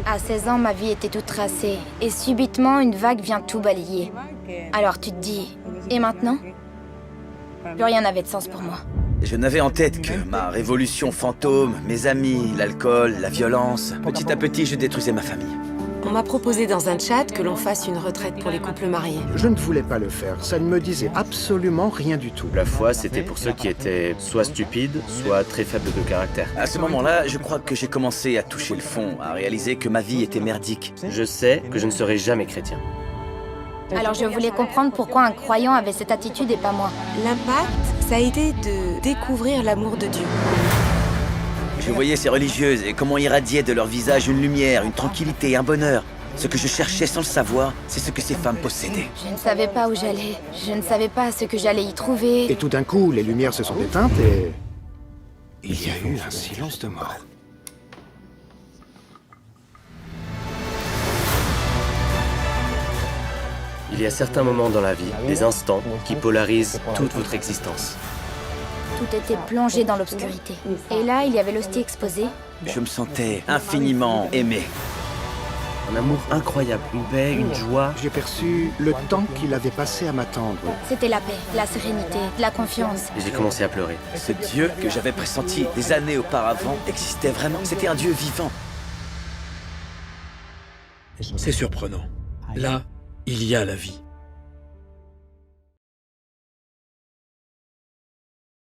À 16 ans, ma vie était toute tracée. Et subitement, une vague vient tout balayer. Alors tu te dis, et maintenant? Plus rien n'avait de sens pour moi. Je n'avais en tête que ma révolution fantôme, mes amis, l'alcool, la violence. Petit à petit, je détruisais ma famille. On m'a proposé dans un chat que l'on fasse une retraite pour les couples mariés. Je ne voulais pas le faire, ça ne me disait absolument rien du tout. La foi, c'était pour ceux qui étaient soit stupides, soit très faibles de caractère. À ce moment-là, je crois que j'ai commencé à toucher le fond, à réaliser que ma vie était merdique. Je sais que je ne serai jamais chrétien. Alors je voulais comprendre pourquoi un croyant avait cette attitude et pas moi. L'impact, ça a été de découvrir l'amour de Dieu. Je voyais ces religieuses et comment irradiait de leur visage une lumière, une tranquillité, un bonheur. Ce que je cherchais sans le savoir, c'est ce que ces femmes possédaient. Je ne savais pas où j'allais. Je ne savais pas ce que j'allais y trouver. Et tout d'un coup, les lumières se sont éteintes et... il y a eu un silence de mort. Il y a certains moments dans la vie, des instants, qui polarisent toute votre existence. Tout était plongé dans l'obscurité. Et là, il y avait l'hostie exposée. Je me sentais infiniment aimé. Un amour incroyable, une paix, une joie. J'ai perçu le temps qu'il avait passé à m'attendre. C'était la paix, la sérénité, la confiance. Et j'ai commencé à pleurer. Ce Dieu que j'avais pressenti des années auparavant existait vraiment. C'était un Dieu vivant. C'est surprenant. Là, il y a la vie.